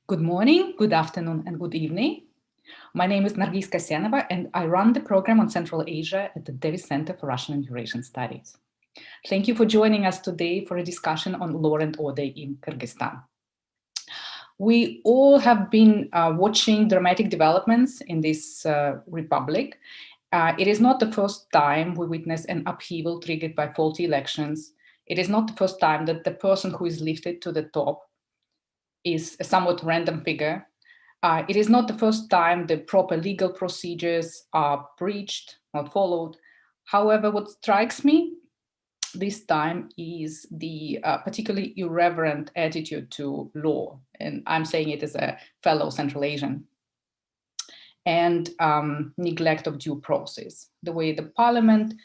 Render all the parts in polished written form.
Good morning, good afternoon, and good evening. My name is Nargis Kasyanova, and I run the program on Central Asia at the Davis Center for Russian and Eurasian Studies. Thank you for joining us today for a discussion on law and order in Kyrgyzstan. We all have been watching dramatic developments in this republic. It is not the first time we witness an upheaval triggered by faulty elections. It is not the first time that the person who is lifted to the top is a somewhat random figure. It is not the first time the proper legal procedures are breached, not followed. However, what strikes me this time is the particularly irreverent attitude to law. And I'm saying it as a fellow Central Asian. And neglect of due process. The way the parliament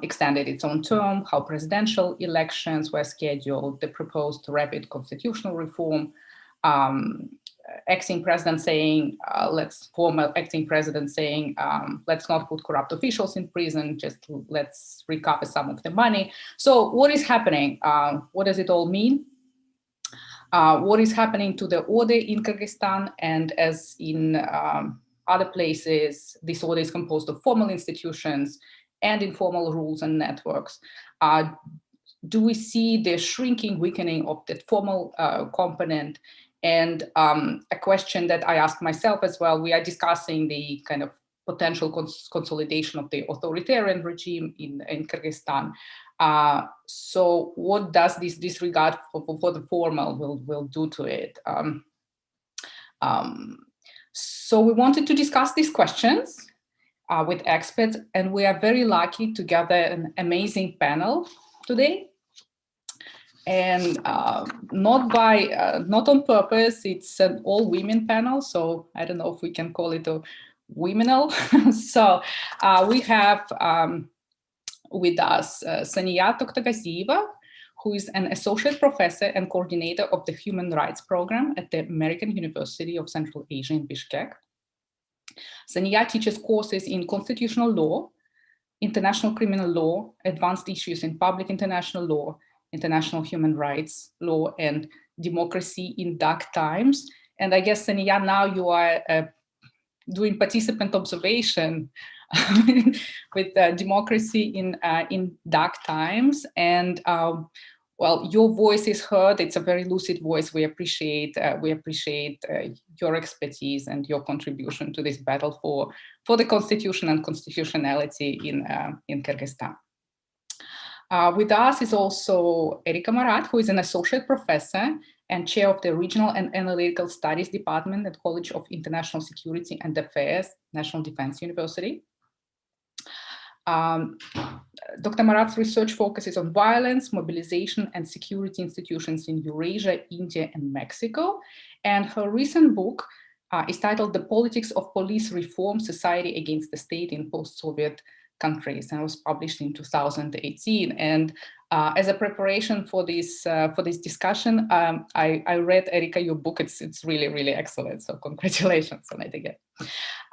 extended its own term, how presidential elections were scheduled, the proposed rapid constitutional reform, acting president saying, let's not put corrupt officials in prison, just let's recover some of the money. So what is happening? What does it all mean? What is happening to the order in Kyrgyzstan? And as in other places, this order is composed of formal institutions and informal rules and networks. Do we see the shrinking, weakening of that formal component? And a question that I ask myself as well, we are discussing the kind of potential consolidation of the authoritarian regime in Kyrgyzstan. So what does this disregard for the formal will do to it? So we wanted to discuss these questions with experts, and we are very lucky to gather an amazing panel today. And not on purpose, it's an all-women panel, so I don't know if we can call it a womenal. So we have with us Saniya Tokhtagaziyeva, who is an associate professor and coordinator of the Human Rights Program at the American University of Central Asia in Bishkek. Saniya teaches courses in constitutional law, international criminal law, advanced issues in public international law, international human rights law, and democracy in dark times. And I guess, Saniya, now you are doing participant observation with democracy in dark times. And well, your voice is heard. It's a very lucid voice. We appreciate your expertise and your contribution to this battle for the constitution and constitutionality in Kyrgyzstan. With us is also Erika Marat, who is an associate professor and chair of the Regional and Analytical Studies Department at College of International Security and Affairs, National Defense University. Dr. Marat's research focuses on violence, mobilization, and security institutions in Eurasia, India, and Mexico. And her recent book is titled The Politics of Police Reform, Society Against the State in Post-Soviet Countries, and was published in 2018. And as a preparation for this discussion, I read, Erika, your book. It's really, really excellent. So congratulations on it again.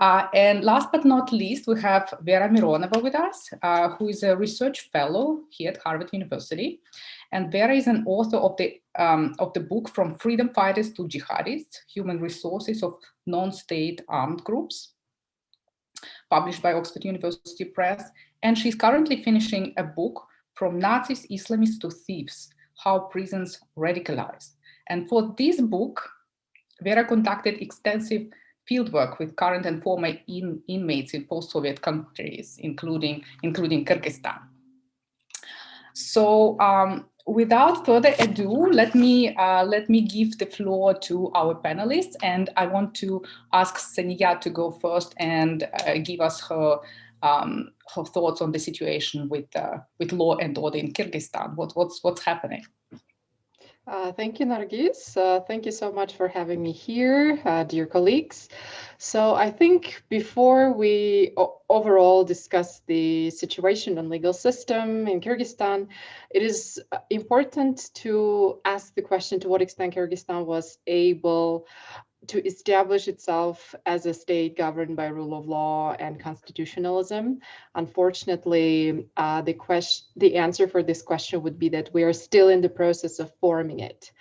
And last but not least, we have Vera Mironova with us, who is a research fellow here at Harvard University. And Vera is an author of the book From Freedom Fighters to Jihadists, Human Resources of Non-State Armed Groups, published by Oxford University Press. And she's currently finishing a book, From Nazis, Islamists to Thieves, How Prisons Radicalize. And for this book, Vera conducted extensive fieldwork with current and former inmates in post-Soviet countries, including Kyrgyzstan. So without further ado, let me give the floor to our panelists, and I want to ask Saniya to go first and give us her thoughts on the situation with law and order in Kyrgyzstan. What's happening? Thank you, Nargis. Thank you so much for having me here, dear colleagues. So I think before we overall discuss the situation and legal system in Kyrgyzstan, it is important to ask the question to what extent Kyrgyzstan was able to establish itself as a state governed by rule of law and constitutionalism. Unfortunately, the answer for this question would be that we are still in the process of forming it.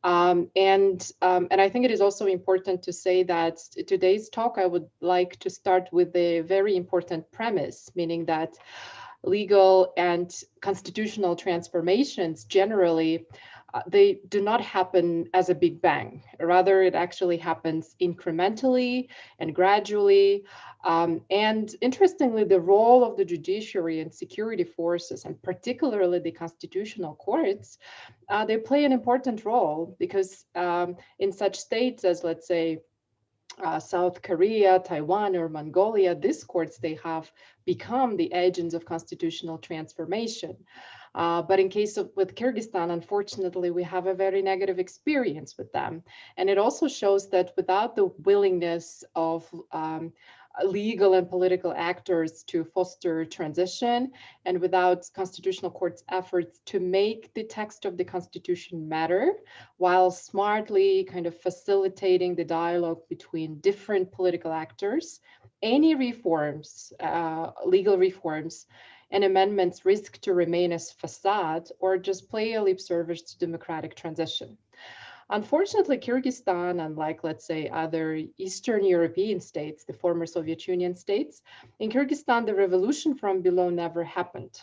And I think it is also important to say that today's talk, I would like to start with a very important premise, meaning that legal and constitutional transformations generally, they do not happen as a big bang. Rather, it actually happens incrementally and gradually. And interestingly, the role of the judiciary and security forces, and particularly the constitutional courts, they play an important role because in such states as, let's say, South Korea, Taiwan, or Mongolia, these courts, they have become the agents of constitutional transformation. But in case of with Kyrgyzstan, unfortunately, we have a very negative experience with them. And it also shows that without the willingness of legal and political actors to foster transition, and without constitutional courts' efforts to make the text of the constitution matter, while smartly kind of facilitating the dialogue between different political actors, any reforms, legal reforms, and amendments risk to remain as facade or just play a lip service to democratic transition. Unfortunately, Kyrgyzstan, unlike, let's say, other Eastern European states, the former Soviet Union states, in Kyrgyzstan, the revolution from below never happened.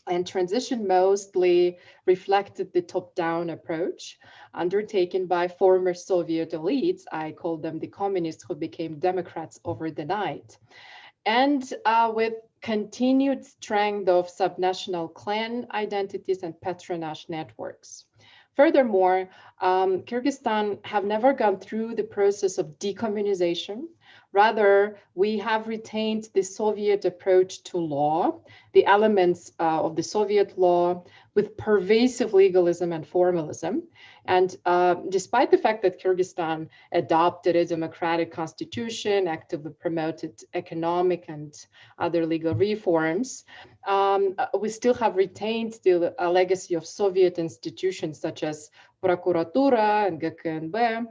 And transition mostly reflected the top-down approach undertaken by former Soviet elites. I call them the communists who became Democrats over the night. And with continued strength of subnational clan identities and patronage networks. Furthermore, Kyrgyzstan have never gone through the process of decommunization. Rather, we have retained the Soviet approach to law, the elements of the Soviet law with pervasive legalism and formalism. And despite the fact that Kyrgyzstan adopted a democratic constitution, actively promoted economic and other legal reforms, we still have retained the legacy of Soviet institutions such as Prokuratura and GKNB,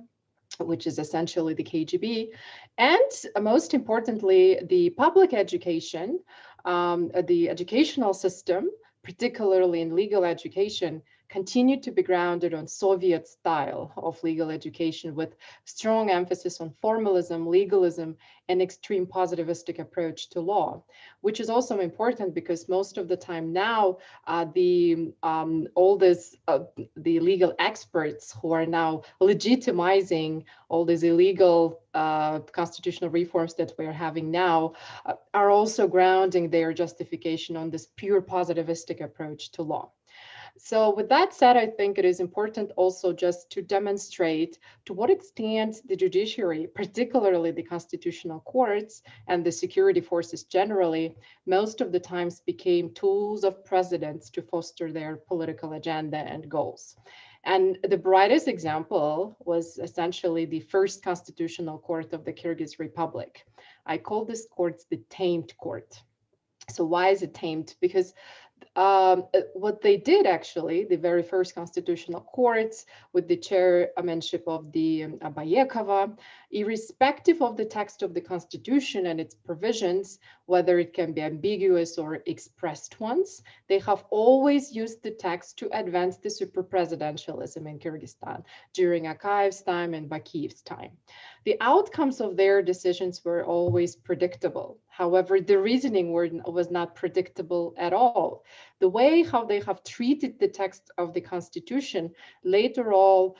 which is essentially the KGB. And most importantly, the public education, the educational system, particularly in legal education, continued to be grounded on Soviet style of legal education with strong emphasis on formalism, legalism, and extreme positivistic approach to law, which is also important because most of the time now, the legal experts who are now legitimizing all these illegal constitutional reforms that we're having now are also grounding their justification on this pure positivistic approach to law. So with that said, I think it is important also just to demonstrate to what extent the judiciary, particularly the constitutional courts and the security forces generally, most of the times became tools of presidents to foster their political agenda and goals. And the brightest example was essentially the first constitutional court of the Kyrgyz Republic. I call this court the tamed court. So why is it tamed? Because what they did actually, the very first constitutional courts with the chairmanship of the Abayekova, irrespective of the text of the constitution and its provisions, whether it can be ambiguous or expressed ones, they have always used the text to advance the super-presidentialism in Kyrgyzstan during Akayev's time and Bakiyev's time. The outcomes of their decisions were always predictable. However, the reasoning was not predictable at all. The way how they have treated the text of the constitution later on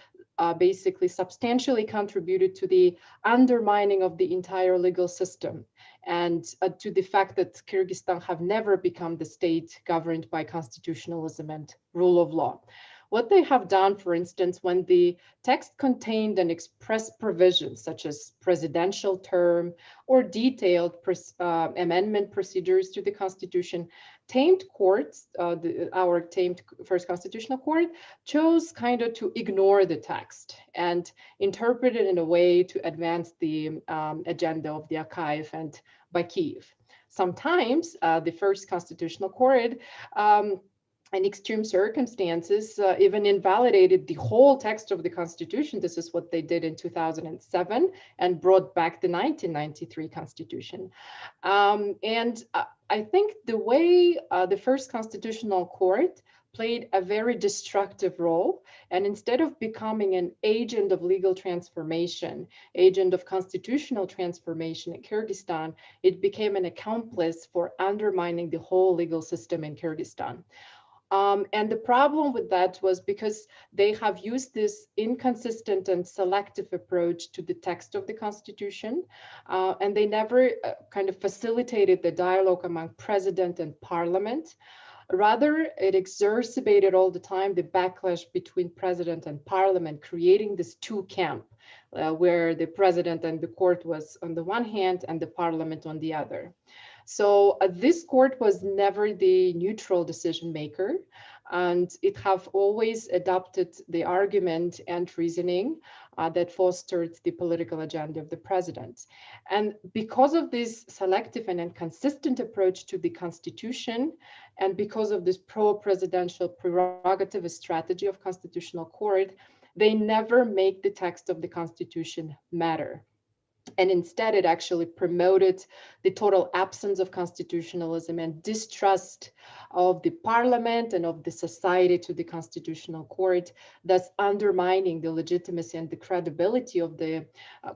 basically substantially contributed to the undermining of the entire legal system and to the fact that Kyrgyzstan have never become the state governed by constitutionalism and rule of law. What they have done, for instance, when the text contained an express provision such as presidential term or detailed amendment procedures to the constitution, tamed courts, our tamed first constitutional court, chose kind of to ignore the text and interpret it in a way to advance the agenda of the Akayev and Bakiyev. Sometimes the first constitutional court in extreme circumstances, even invalidated the whole text of the Constitution. This is what they did in 2007 and brought back the 1993 Constitution. I think the way the first Constitutional Court played a very destructive role. And instead of becoming an agent of legal transformation, agent of constitutional transformation in Kyrgyzstan, it became an accomplice for undermining the whole legal system in Kyrgyzstan. And the problem with that was because they have used this inconsistent and selective approach to the text of the constitution, and they never kind of facilitated the dialogue among president and parliament. Rather, it exacerbated all the time the backlash between president and parliament, creating this two camp, where the president and the court was on the one hand and the parliament on the other. So this court was never the neutral decision maker, and it have always adopted the argument and reasoning that fostered the political agenda of the president. And because of this selective and inconsistent approach to the constitution, and because of this pro-presidential prerogative strategy of constitutional court, they never make the text of the constitution matter. And instead, it actually promoted the total absence of constitutionalism and distrust of the parliament and of the society to the constitutional court, thus undermining the legitimacy and the credibility of the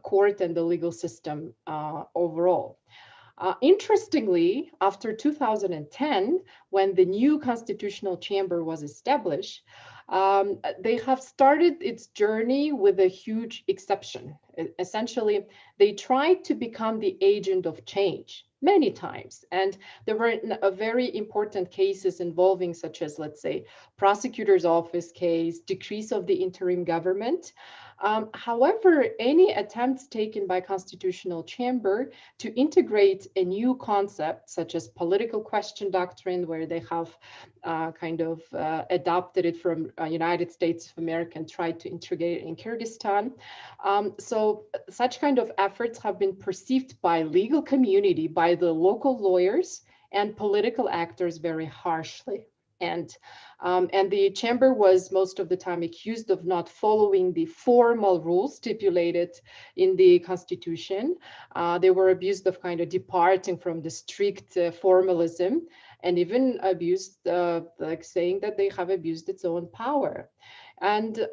court and the legal system overall. Interestingly, after 2010, when the new constitutional chamber was established, they have started its journey with a huge exception. Essentially, they tried to become the agent of change many times. And there were very important cases involving, such as, let's say, prosecutor's office case, decrease of the interim government. However, any attempts taken by Constitutional Chamber to integrate a new concept, such as political question doctrine, where they have adopted it from United States of America and tried to integrate it in Kyrgyzstan. So such kind of efforts have been perceived by legal community, by the local lawyers and political actors very harshly. And the chamber was most of the time accused of not following the formal rules stipulated in the constitution. They were accused of kind of departing from the strict formalism, and even abused, like saying that they have abused its own power. And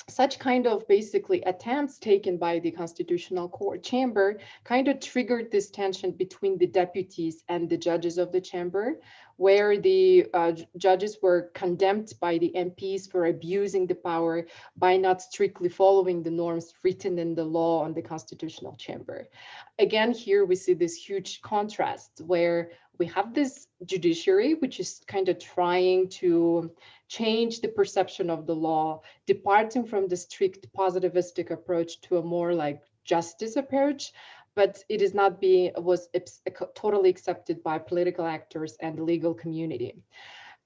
such kind of basically attempts taken by the constitutional court chamber kind of triggered this tension between the deputies and the judges of the chamber, where the judges were condemned by the MPs for abusing the power by not strictly following the norms written in the law on the constitutional chamber. Again, here we see this huge contrast where we have this judiciary, which is kind of trying to change the perception of the law, departing from the strict positivistic approach to a more like justice approach, but it is not was totally accepted by political actors and the legal community.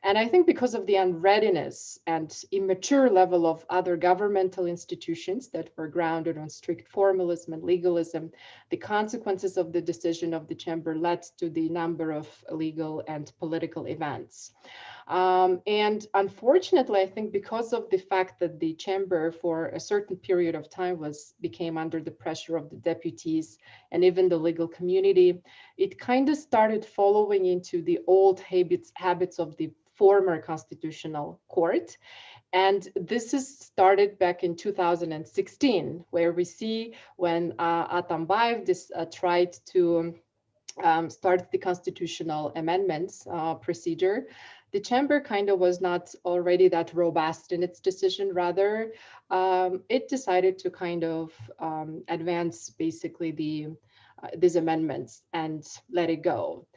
And I think because of the unreadiness and immature level of other governmental institutions that were grounded on strict formalism and legalism, the consequences of the decision of the chamber led to the number of legal and political events. And unfortunately, I think because of the fact that the chamber for a certain period of time became under the pressure of the deputies and even the legal community, it kind of started following into the old habits of the former constitutional court. And this is started back in 2016, where we see when Atambayev tried to start the constitutional amendments procedure, the chamber kind of was not already that robust in its decision. Rather, it decided to kind of advance basically these amendments and let it go.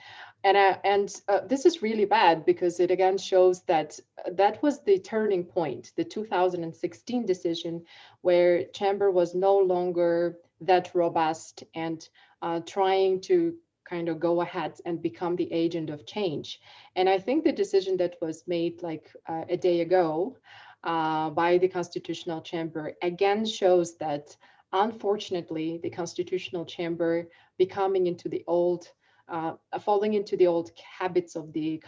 And this is really bad because it again shows that that was the turning point, the 2016 decision, where chamber was no longer that robust and trying to kind of go ahead and become the agent of change. And I think the decision that was made like a day ago by the Constitutional Chamber again shows that unfortunately the Constitutional Chamber falling into the old habits of the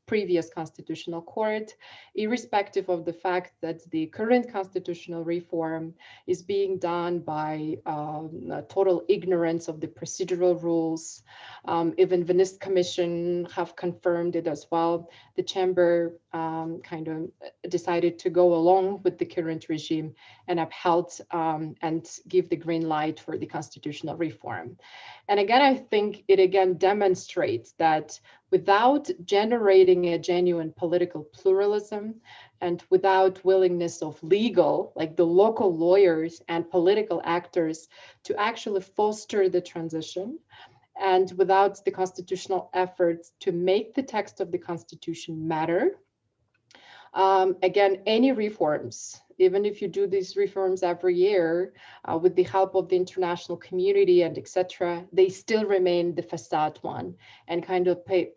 previous constitutional court, irrespective of the fact that the current constitutional reform is being done by total ignorance of the procedural rules. Even Venice Commission have confirmed it as well. The chamber kind of decided to go along with the current regime and upheld and give the green light for the constitutional reform. And again, I think it again demonstrates that without generating a genuine political pluralism and without willingness of legal, like the local lawyers and political actors to actually foster the transition, and without the constitutional efforts to make the text of the Constitution matter, again, any reforms, even if you do these reforms every year with the help of the international community and etc., they still remain the facade one and kind of pay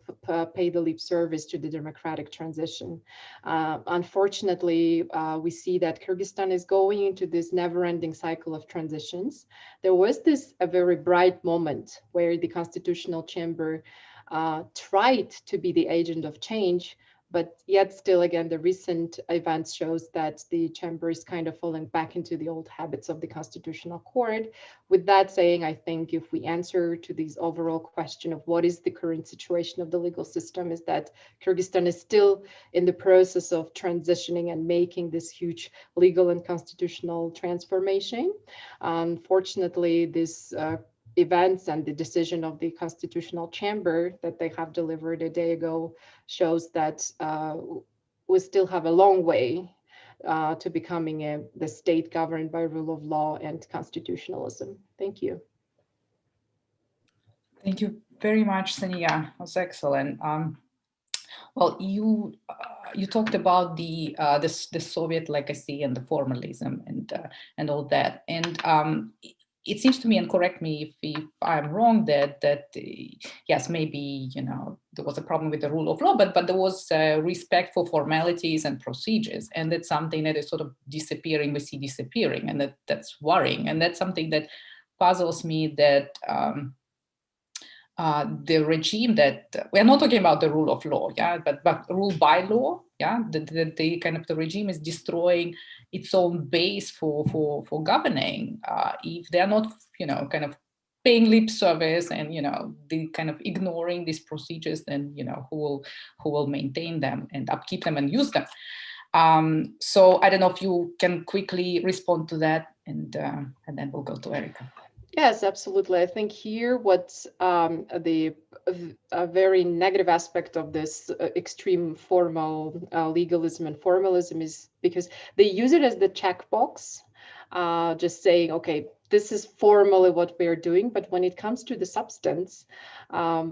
the lip service to the democratic transition. Unfortunately, we see that Kyrgyzstan is going into this never-ending cycle of transitions. There was a very bright moment where the Constitutional Chamber tried to be the agent of change, but yet still, again, the recent events shows that the chamber is kind of falling back into the old habits of the Constitutional Court. With that saying, I think if we answer to this overall question of what is the current situation of the legal system, is that Kyrgyzstan is still in the process of transitioning and making this huge legal and constitutional transformation. Unfortunately, this events and the decision of the Constitutional Chamber that they have delivered a day ago shows that we still have a long way to becoming the state governed by rule of law and constitutionalism. Thank you. Thank you very much, Sania. That was excellent. Well, you talked about the Soviet legacy and the formalism and all that, and it seems to me, and correct me if I'm wrong, that yes, maybe there was a problem with the rule of law, but there was respect for formalities and procedures, and that's something that is sort of disappearing. We see disappearing, and that's worrying, and that's something that puzzles me. That the regime that we're not talking about the rule of law, yeah, but rule by law, yeah, the kind of the regime is destroying its own base for governing if they're not, kind of paying lip service and the kind of ignoring these procedures, then who will maintain them and upkeep them and use them. So I don't know if you can quickly respond to that, and then we'll go to Erica. Yes, absolutely. I think here what's a very negative aspect of this extreme formal legalism and formalism is because they use it as the checkbox, just saying, okay, this is formally what we are doing, but when it comes to the substance,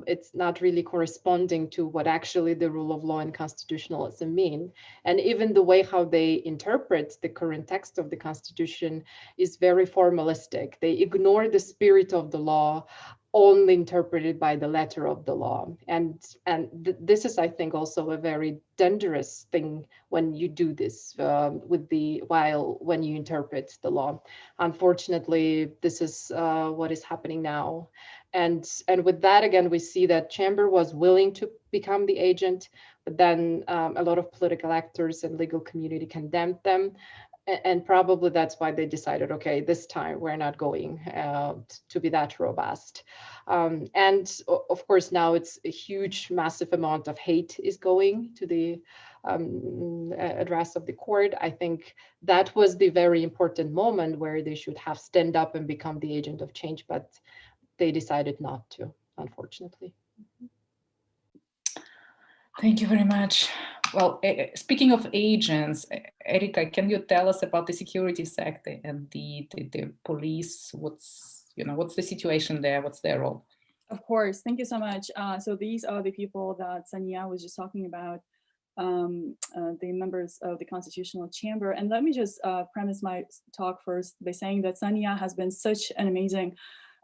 it's not really corresponding to what actually the rule of law and constitutionalism mean. And even the way how they interpret the current text of the Constitution is very formalistic. They ignore the spirit of the law, only interpreted by the letter of the law. And this is, I think, also a very dangerous thing when you do this when you interpret the law. Unfortunately, this is what is happening now. And with that, again, we see that Chamber was willing to become the agent, but then a lot of political actors and legal community condemned them. And probably that's why they decided, okay, this time we're not going to be that robust. And of course, now it's a huge, massive amount of hate is going to the address of the court. I think that was the very important moment where they should have stand up and become the agent of change, but they decided not to, unfortunately. Thank you very much. Well, speaking of agents, Erica, can you tell us about the security sector and the police? What's the situation there? What's their role? Of course, thank you so much. So these are the people that Sania was just talking about, the members of the Constitutional Chamber. And let me just premise my talk first by saying that Sania has been such an amazing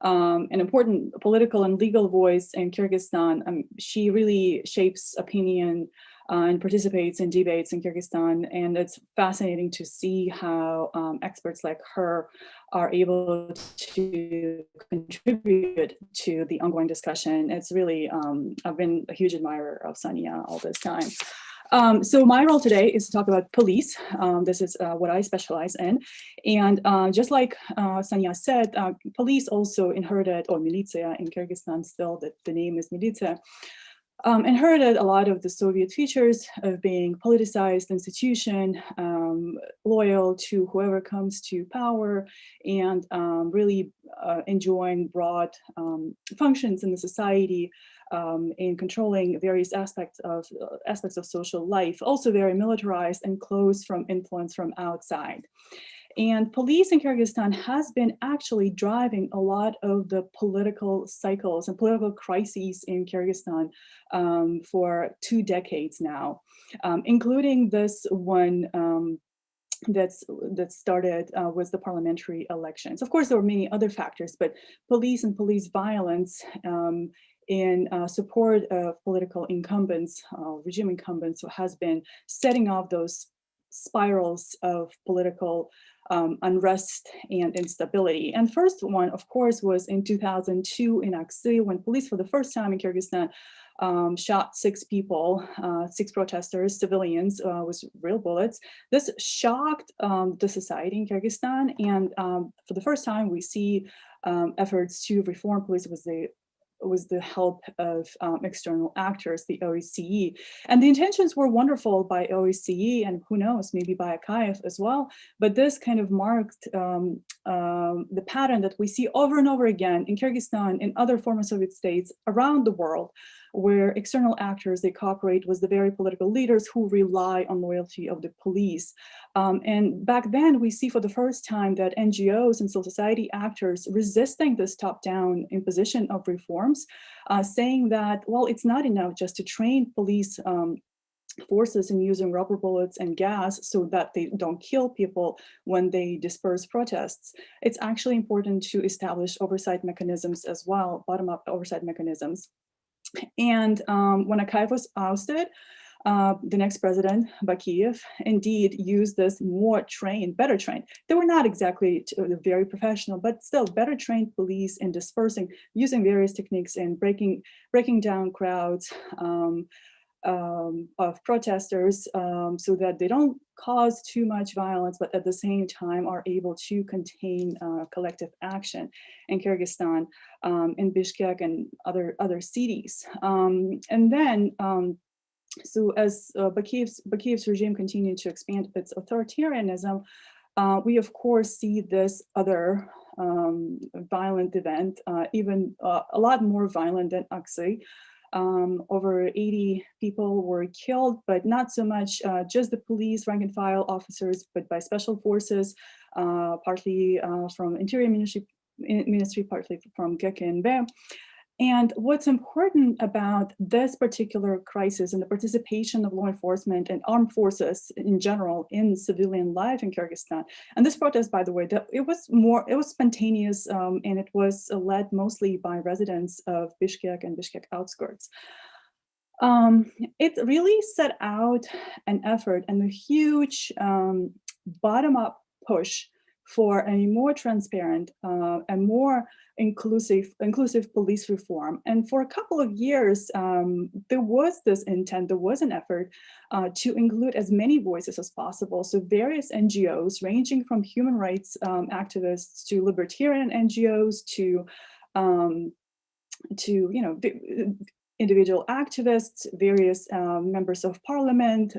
an important political and legal voice in Kyrgyzstan. She really shapes opinion and participates in debates in Kyrgyzstan. And it's fascinating to see how experts like her are able to contribute to the ongoing discussion. It's really, I've been a huge admirer of Sania all this time. So my role today is to talk about police. This is what I specialize in. And just like Sania said, police also inherited, or militia in Kyrgyzstan still, the name is militia, inherited a lot of the Soviet features of being politicized institution, loyal to whoever comes to power, and really enjoying broad functions in the society, in controlling various aspects of social life, also very militarized and closed from influence from outside. And police in Kyrgyzstan has been actually driving a lot of the political cycles and political crises in Kyrgyzstan for 2 decades now, including this one that started with the parliamentary elections. Of course, there were many other factors, but police and police violence in support of political incumbents, regime incumbents, has been setting off those spirals of political unrest and instability. And first one, of course, was in 2002 in Aksy, when police for the first time in Kyrgyzstan shot 6 people, 6 protesters, civilians, with real bullets. This shocked the society in Kyrgyzstan, and for the first time we see efforts to reform police with the help of external actors, the OSCE. And the intentions were wonderful by OSCE, and who knows, maybe by Akayev as well. But this kind of marked the pattern that we see over and over again in Kyrgyzstan, in other former Soviet states around the world, where external actors, they cooperate with the very political leaders who rely on loyalty of the police. And back then, we see for the first time that NGOs and civil society actors resisting this top-down imposition of reforms, saying that, well, it's not enough just to train police forces in using rubber bullets and gas so that they don't kill people when they disperse protests. It's actually important to establish oversight mechanisms as well, bottom-up oversight mechanisms. And when Akayev was ousted, the next president, Bakiyev, indeed used this better trained. They were not exactly very professional, but still better trained police in dispersing, using various techniques in breaking down crowds of protesters so that they don't cause too much violence, but at the same time are able to contain collective action in Kyrgyzstan, in Bishkek and other cities. And then, so as Bakiyev's regime continued to expand its authoritarianism, we of course see this other violent event, even a lot more violent than Aksy. Over 80 people were killed, but not so much just the police rank and file officers, but by special forces, partly from Interior Ministry, partly from GKNB. And what's important about this particular crisis and the participation of law enforcement and armed forces in general in civilian life in Kyrgyzstan, and this protest, by the way, it was spontaneous, and it was led mostly by residents of Bishkek and Bishkek outskirts. It really set out an effort and a huge bottom-up push for a more transparent and more inclusive police reform. And for a couple of years, there was this intent, there was an effort to include as many voices as possible. So various NGOs, ranging from human rights activists to libertarian NGOs to individual activists, various members of parliament.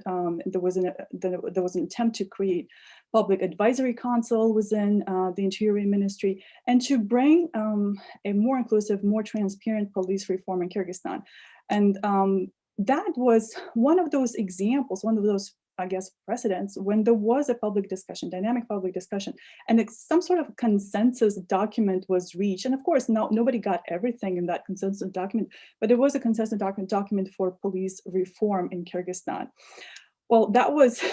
There was an attempt to create public advisory council within the Interior Ministry, and to bring a more inclusive, more transparent police reform in Kyrgyzstan. And that was one of those examples, one of those, I guess, precedents when there was a public discussion, dynamic public discussion, and some sort of consensus document was reached. And of course, nobody got everything in that consensus document, but there was a consensus document for police reform in Kyrgyzstan. Well, that was,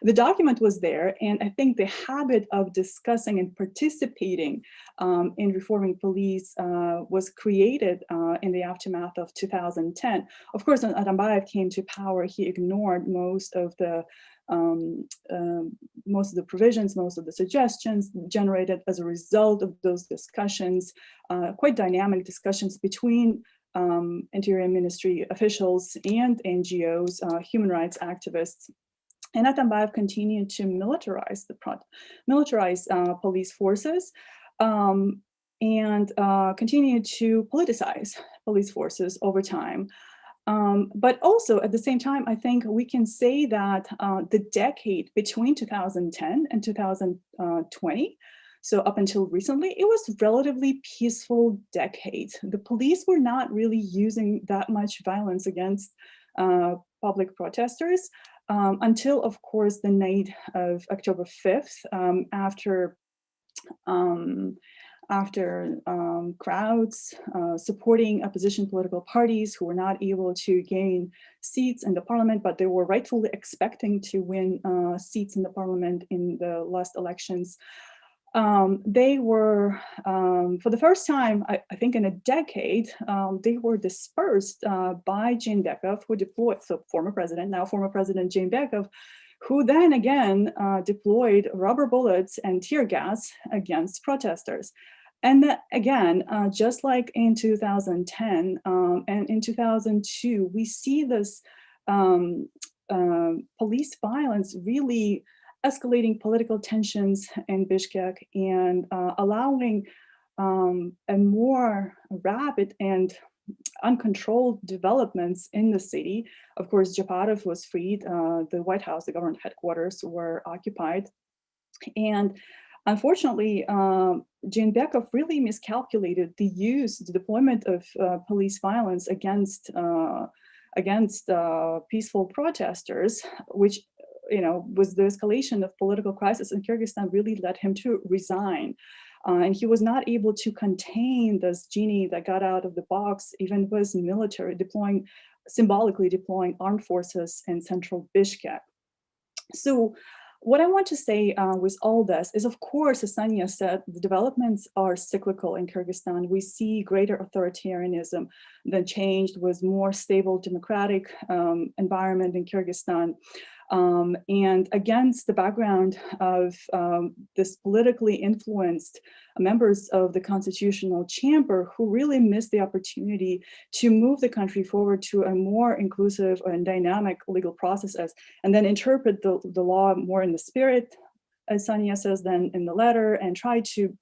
the document was there, and I think the habit of discussing and participating in reforming police was created in the aftermath of 2010. Of course, when Atambayev came to power, he ignored most of the provisions, most of the suggestions generated as a result of those discussions, quite dynamic discussions between Interior Ministry officials and NGOs, human rights activists. And Atambayev continued to militarize police forces and continued to politicize police forces over time. But also at the same time, I think we can say that the decade between 2010 and 2020, so up until recently, it was a relatively peaceful decade. The police were not really using that much violence against public protesters until, of course, the night of October 5th, after crowds supporting opposition political parties who were not able to gain seats in the parliament, but they were rightfully expecting to win seats in the parliament in the last elections. They were, for the first time, I think in a decade, they were dispersed by Jeenbekov, who deployed, so former president Jeenbekov, who then again deployed rubber bullets and tear gas against protesters. And that, again, just like in 2010 and in 2002, we see this police violence really escalating political tensions in Bishkek and allowing a more rapid and uncontrolled developments in the city. Of course, Japarov was freed, the White House, the government headquarters were occupied. And unfortunately, Jeenbekov really miscalculated the deployment of police violence against peaceful protesters, which was the escalation of political crisis in Kyrgyzstan really led him to resign. And he was not able to contain this genie that got out of the box, even with military symbolically deploying armed forces in central Bishkek. So what I want to say with all this is, of course, as Sanya said, the developments are cyclical in Kyrgyzstan. We see greater authoritarianism than changed with more stable democratic environment in Kyrgyzstan. And against the background of this politically influenced members of the Constitutional Chamber who really missed the opportunity to move the country forward to a more inclusive and dynamic legal processes, and then interpret the law more in the spirit, as Sanya says, than in the letter, and try to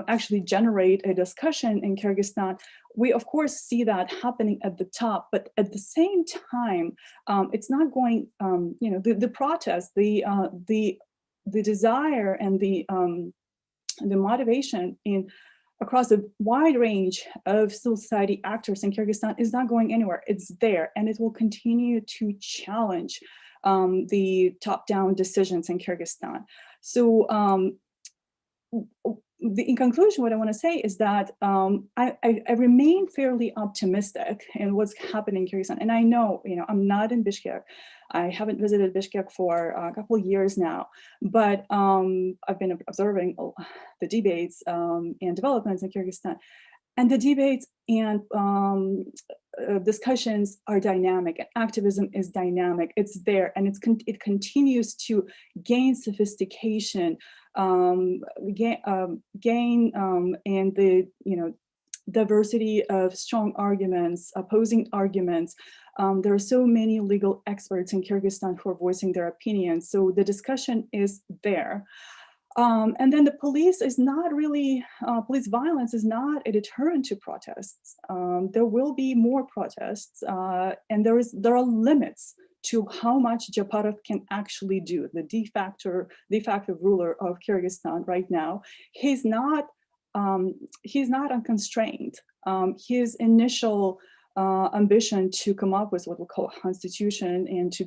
actually generate a discussion in Kyrgyzstan. We, of course, see that happening at the top, but at the same time, it's not going, the protest, the desire and the motivation across a wide range of civil society actors in Kyrgyzstan is not going anywhere. It's there, and it will continue to challenge the top-down decisions in Kyrgyzstan. So in conclusion, what I want to say is that I remain fairly optimistic in what's happening in Kyrgyzstan. And I know, I'm not in Bishkek. I haven't visited Bishkek for a couple of years now, but I've been observing the debates and developments in Kyrgyzstan. And the debates and discussions are dynamic, and activism is dynamic. It's there, and it continues to gain sophistication, gain and the diversity of strong arguments, opposing arguments. There are so many legal experts in Kyrgyzstan who are voicing their opinions. So the discussion is there. And then the police is not really, police violence is not a deterrent to protests. There will be more protests, and there are limits to how much Japarov can actually do. The de facto ruler of Kyrgyzstan right now, he's not unconstrained. His initial ambition to come up with what we call a constitution and to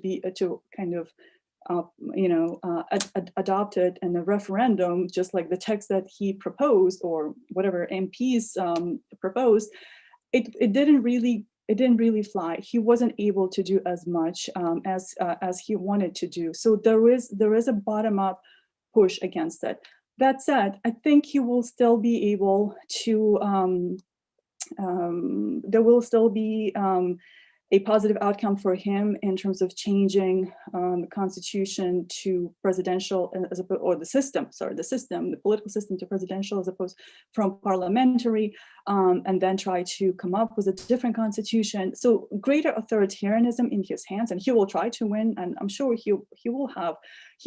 kind of adopted in a referendum, just like the text that he proposed or whatever MPs proposed, it didn't really it didn't really fly. He wasn't able to do as much as he wanted to do. So there is a bottom-up push against it. That said, I think he will still be able to. There will still be a positive outcome for him in terms of changing the constitution to presidential, or the political system to presidential as opposed from parliamentary, and then try to come up with a different constitution. So greater authoritarianism in his hands, and he will try to win, and I'm sure he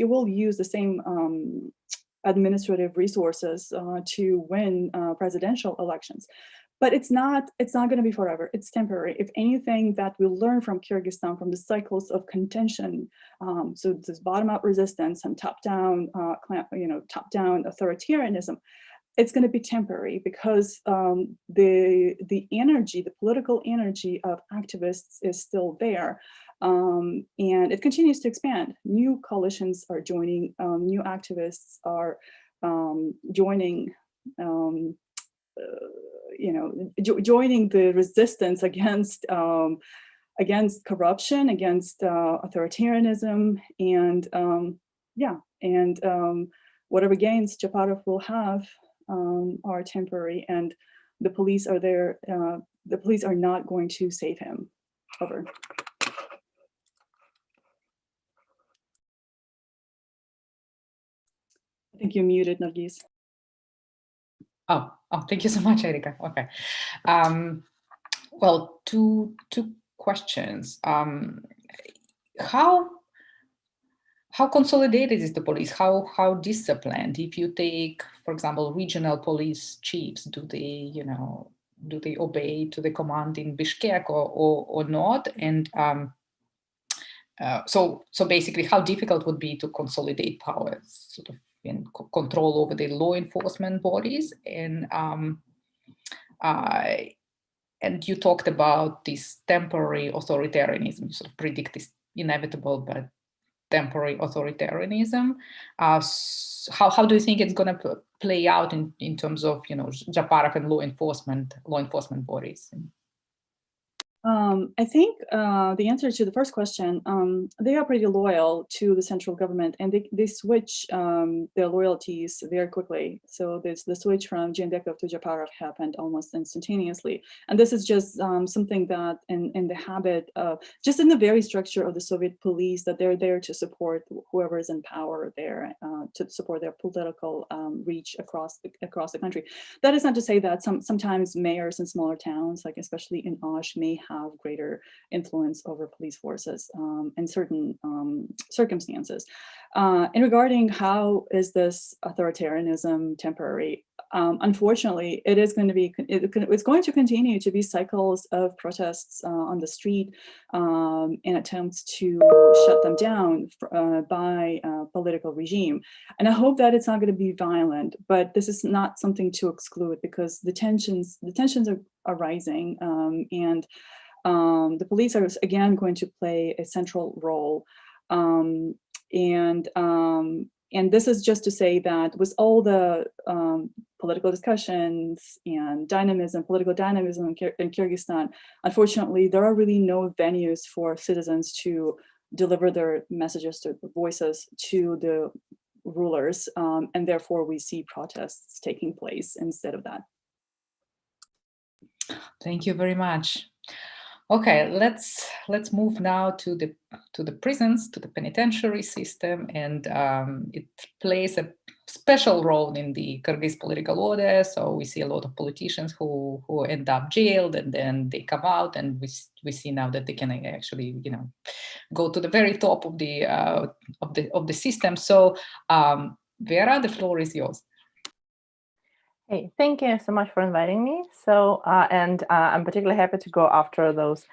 will use the same administrative resources to win presidential elections. But it's not going to be forever. It's temporary. If anything that we learn from Kyrgyzstan, from the cycles of contention, so this bottom-up resistance and top-down, top-down authoritarianism, it's going to be temporary because the energy, the political energy of activists is still there, and it continues to expand. New coalitions are joining. New activists are joining. Joining the resistance against corruption, against authoritarianism, and whatever gains Japarov will have are temporary, and the police are there. The police are not going to save him. Over. I think you're muted, Nargis. Oh, thank you so much, Erika. Okay. Well, two questions. How consolidated is the police? How disciplined? If you take, for example, regional police chiefs, do they obey to the command in Bishkek or not? And so basically, how difficult would be to consolidate powers, sort of, in control over the law enforcement bodies, and you talked about this temporary authoritarianism. You sort of predict this inevitable but temporary authoritarianism. How do you think it's going to play out in terms of Japarov and law enforcement bodies? I think the answer to the first question, they are pretty loyal to the central government, and they switch their loyalties very quickly. So the switch from Jindekov to Japarov happened almost instantaneously. And this is just something that in the habit of, just in the very structure of the Soviet police, that they're there to support whoever is in power there, to support their political reach across the country. That is not to say that sometimes mayors in smaller towns, like especially in Osh, may have greater influence over police forces in certain circumstances. And regarding how is this authoritarianism temporary, unfortunately, it's going to continue to be cycles of protests on the street and attempts to shut them down by political regime. And I hope that it's not going to be violent, but this is not something to exclude, because the tensions are rising, and the police are again going to play a central role. And this is just to say that with all the political discussions and political dynamism in Kyrgyzstan, unfortunately, there are really no venues for citizens to deliver their messages, to voices to the rulers, and therefore we see protests taking place instead of that. Thank you very much. Okay, let's move now to the prisons, to the penitentiary system, and it plays a special role in the Kyrgyz political order. So we see a lot of politicians who end up jailed, and then they come out, and we see now that they can actually go to the very top of the system. So Vera, the floor is yours. Hey, thank you so much for inviting me. So, and I'm particularly happy to go after those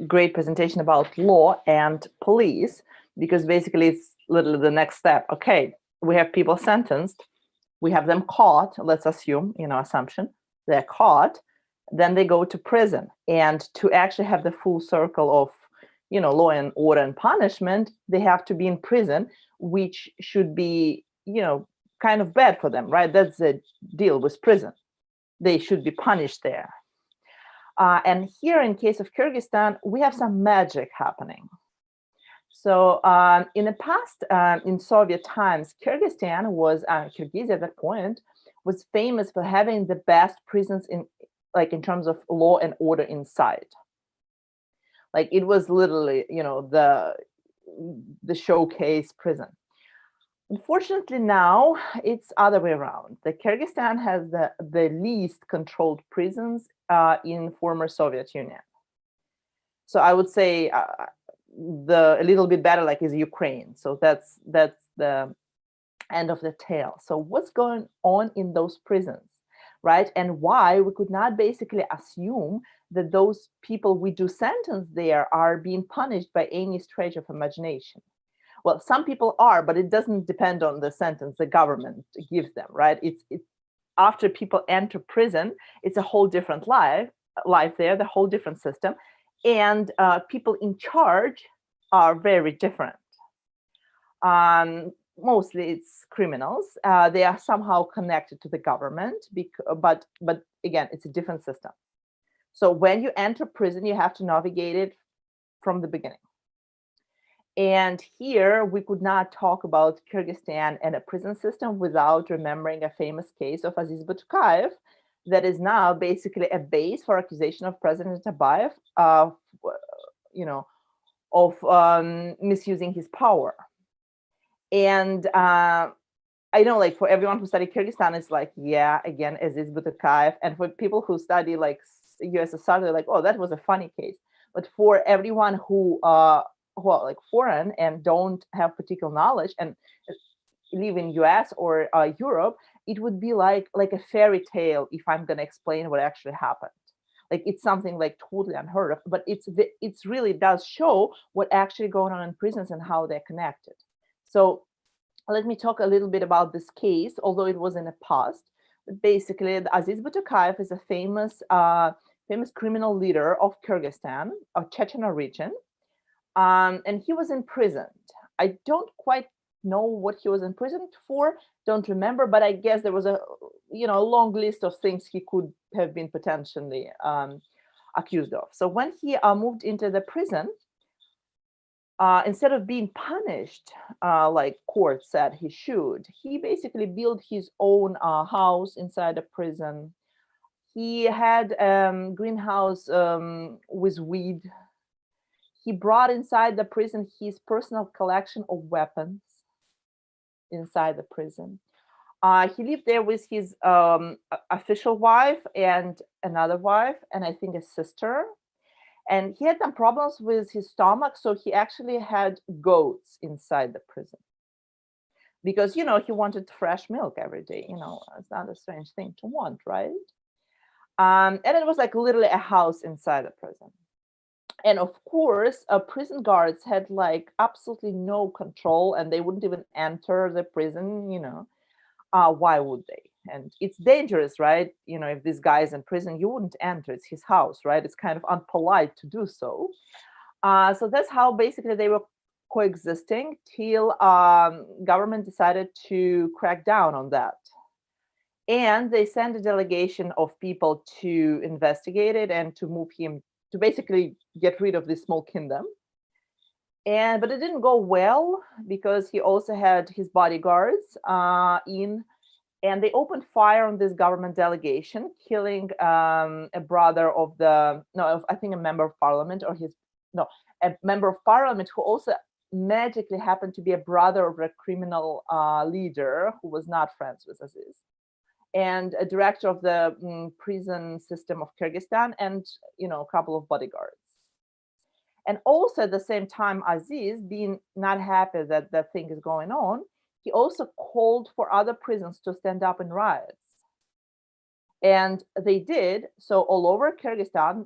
great presentation about law and police, because basically it's literally the next step. Okay, we have people sentenced, we have them caught, let's assume, assumption, they're caught, then they go to prison. And to actually have the full circle of, law and order and punishment, they have to be in prison, which should be, kind of bad for them, right? That's the deal with prison. They should be punished there. And here in case of Kyrgyzstan, we have some magic happening. So in the past, in Soviet times, Kyrgyzstan was, Kyrgyz at that point, was famous for having the best prisons in terms of law and order inside. Like it was literally, the showcase prison. Unfortunately, now it's other way around. The Kyrgyzstan has the least controlled prisons in former Soviet Union. So I would say a little bit better like is Ukraine. So that's the end of the tale. So what's going on in those prisons, right? And why we could not basically assume that those people we do sentence there are being punished by any stretch of imagination. Well, some people are, but it doesn't depend on the sentence the government gives them, right? It's after people enter prison, it's a whole different life there, the whole different system. And people in charge are very different. Mostly it's criminals. They are somehow connected to the government, but again, it's a different system. So when you enter prison, you have to navigate it from the beginning. And here we could not talk about Kyrgyzstan and a prison system without remembering a famous case of Aziz Butukayev that is now basically a base for accusation of President Abayev of misusing his power. And I know, like, for everyone who studied Kyrgyzstan, it's like, yeah, again, Aziz Butukayev. And for people who study like USSR, they're like, oh, that was a funny case. But for everyone who are like foreign and don't have particular knowledge and live in US or Europe, it would be like a fairy tale if I'm going to explain what actually happened. Like it's something like totally unheard of, but it's really does show what actually going on in prisons and how they're connected. So let me talk a little bit about this case, although it was in the past. But basically, Aziz Butukayev is a famous criminal leader of Kyrgyzstan, of Chechnya region. And he was imprisoned. I don't quite know what he was imprisoned for, don't remember, but I guess there was a long list of things he could have been potentially accused of. So when he moved into the prison, instead of being punished like court said he should, he basically built his own house inside the prison. He had greenhouse with weed. He brought inside the prison his personal collection of weapons inside the prison. He lived there with his official wife and another wife, and I think a sister. And he had some problems with his stomach, so he actually had goats inside the prison. Because, he wanted fresh milk every day. It's not a strange thing to want, right? And it was like literally a house inside the prison. And of course, prison guards had like absolutely no control, and they wouldn't even enter the prison, why would they? And it's dangerous, right? If this guy is in prison, you wouldn't enter, it's his house, right? It's kind of unpolite to do so. So that's how basically they were coexisting till government decided to crack down on that. And they sent a delegation of people to investigate it and to move him to basically get rid of this small kingdom. But it didn't go well because he also had his bodyguards and they opened fire on this government delegation, killing a brother of I think a member of parliament a member of parliament who also magically happened to be a brother of a criminal leader who was not friends with Aziz, and a director of the prison system of Kyrgyzstan, and a couple of bodyguards. And also at the same time, Aziz, being not happy that that thing is going on, he also called for other prisons to stand up in riots. And they did. So all over Kyrgyzstan,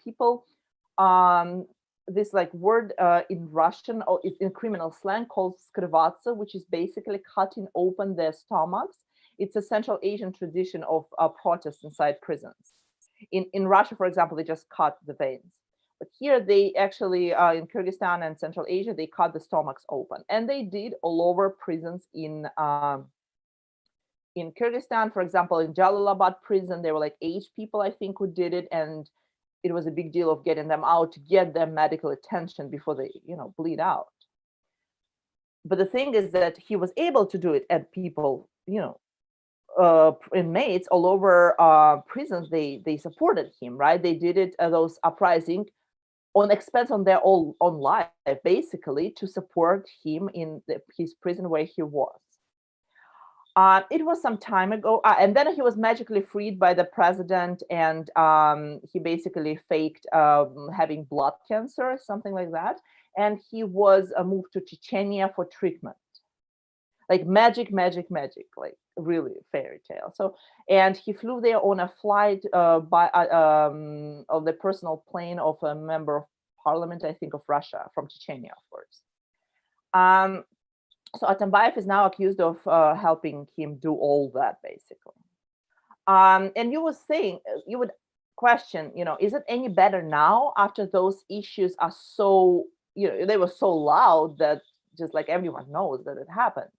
people, this like word in Russian or in criminal slang called skrivatsa, which is basically cutting open their stomachs. It's a Central Asian tradition of protest inside prisons. In Russia, for example, they just cut the veins. But here they actually, in Kyrgyzstan and Central Asia, they cut the stomachs open. And they did all over prisons in Kyrgyzstan. For example, in Jalalabad prison, there were like 8 people, I think, who did it. And it was a big deal of getting them out to get their medical attention before they, bleed out. But the thing is that he was able to do it, and people, inmates all over prisons, they supported him, right? They did it, those uprising on expense on their own life, basically, to support him in his prison where he was. It was some time ago, and then he was magically freed by the president, and he basically faked having blood cancer, something like that, and he was moved to Chechnya for treatment. Like magic, like really fairy tale. So, and he flew there on a flight of the personal plane of a member of parliament, I think, of Russia, from Chechnya, of course. So Atambayev is now accused of helping him do all that, basically. And you would question, is it any better now after those issues are so, they were so loud that just like everyone knows that it happened?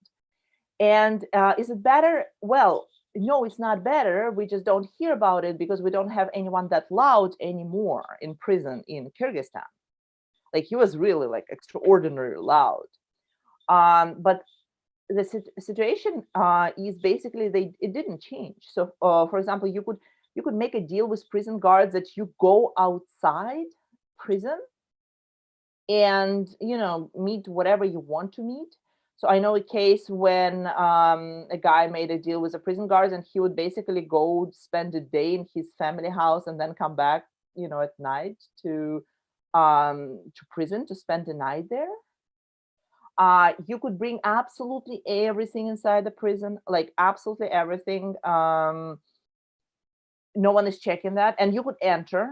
And is it better? Well, no, it's not better. We just don't hear about it because we don't have anyone that loud anymore in prison in Kyrgyzstan. Like, he was really like extraordinarily loud. But the situation is basically it didn't change. So, for example, you could make a deal with prison guards that you go outside prison and meet whatever you want to meet. So I know a case when a guy made a deal with the prison guards, and he would basically go spend a day in his family house and then come back, at night to prison to spend the night there. You could bring absolutely everything inside the prison, like absolutely everything. No one is checking that, and you could enter,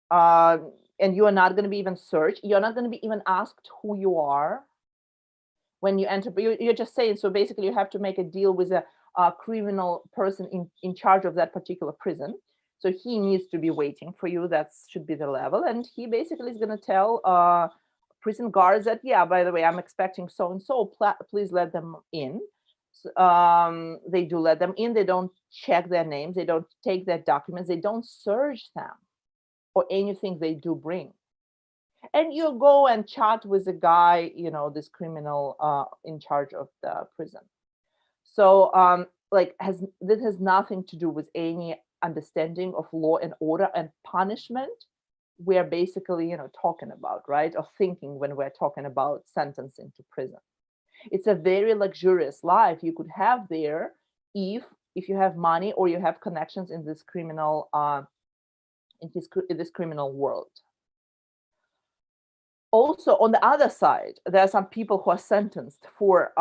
and you are not going to be even searched. You're not going to be even asked who you are when you enter. But you're just saying, so basically you have to make a deal with a criminal person in charge of that particular prison. So he needs to be waiting for you. That should be the level. And he basically is going to tell prison guards that, yeah, by the way, I'm expecting so-and-so, please let them in. They do let them in. They don't check their names. They don't take their documents. They don't search them or anything they do bring. And you go and chat with the guy, this criminal in charge of the prison. So this has nothing to do with any understanding of law and order and punishment we're basically, talking about, right? Or thinking when we're talking about sentencing to prison. It's a very luxurious life you could have there if you have money or you have connections in this criminal in this criminal world. Also, on the other side, there are some people who are sentenced for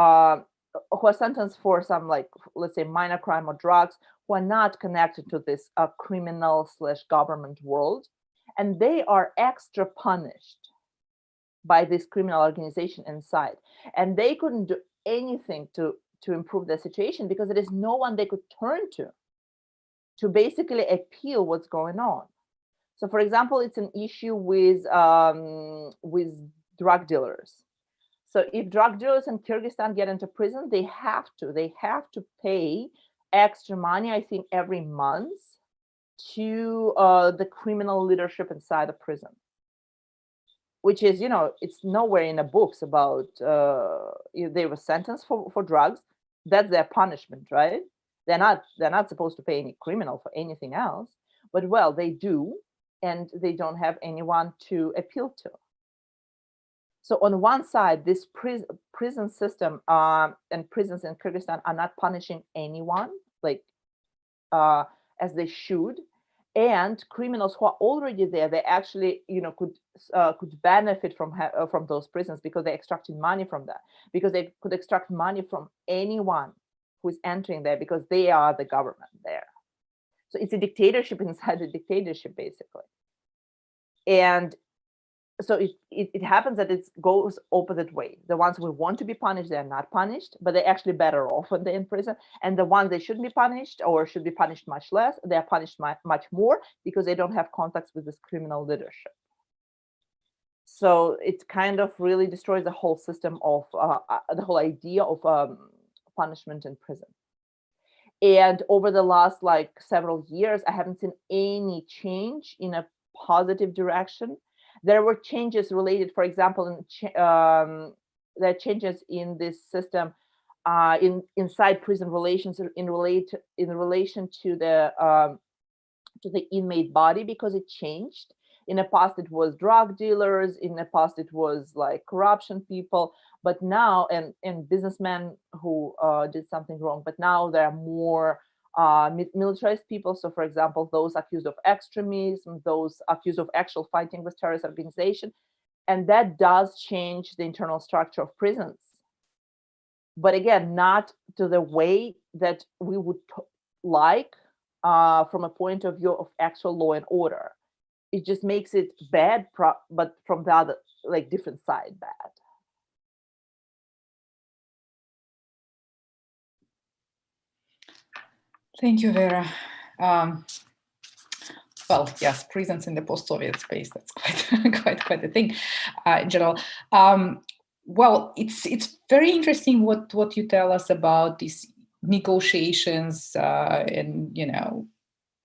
some, like, let's say, minor crime or drugs, who are not connected to this criminal/government world, and they are extra punished by this criminal organization inside, and they couldn't do anything to improve their situation because there is no one they could turn to basically appeal what's going on. So, for example, it's an issue with drug dealers. So if drug dealers in Kyrgyzstan get into prison, they have to pay extra money, I think, every month to the criminal leadership inside the prison, which is, it's nowhere in the books about they were sentenced for drugs. That's their punishment, right? They're not supposed to pay any criminal for anything else, but well, they do. And they don't have anyone to appeal to. So on one side, this prison system and prisons in Kyrgyzstan are not punishing anyone like as they should, and criminals who are already there, they actually could benefit from those prisons because they're extracting money from that, because they could extract money from anyone who is entering there because they are the government there. So it's a dictatorship inside the dictatorship, basically. And so it happens that it goes opposite way. The ones who want to be punished, they're not punished, but they're actually better off when they're in prison. And the ones they shouldn't be punished or should be punished much less, they're punished much more because they don't have contacts with this criminal leadership. So it kind of really destroys the whole system of the whole idea of punishment in prison. And over the last several years, I haven't seen any change in a positive direction. There were changes related, for example, there are changes in this system inside prison relations in relation to the inmate body, because it changed. In the past, it was drug dealers. In the past, it was like corruption people. But now, and businessmen who did something wrong. But now there are more militarized people. So, for example, those accused of extremism, those accused of actual fighting with terrorist organization, and that does change the internal structure of prisons. But again, not to the way that we would like from a point of view of actual law and order. It just makes it bad, but from the other, like, different side, bad. Thank you, Vera. Well, yes, prisons in the post-Soviet space, that's quite a thing in general. Well, it's very interesting what you tell us about these negotiations and, you know,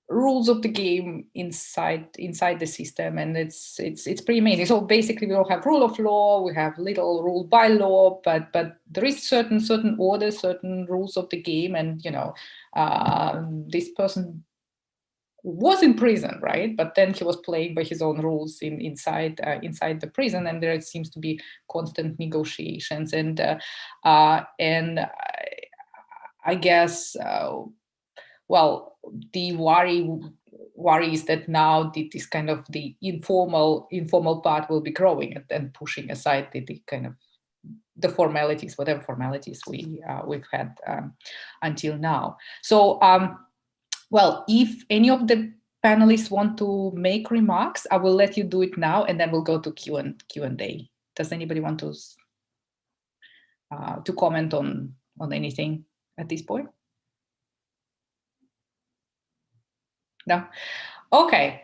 rules of the game inside the system, and it's pretty amazing. So basically, we don't have rule of law, we have little rule by law, but there is certain order, certain rules of the game, and, you know, this person was in prison, right? But then he was playing by his own rules inside the prison, and there seems to be constant negotiations, and I guess. Well, the worry is that now this kind of the informal part will be growing and pushing aside the kind of the formalities, whatever formalities we've had until now. So, well, if any of the panelists want to make remarks, I will let you do it now, and then we'll go to Q&A. Does anybody want to comment on anything at this point? No. Okay,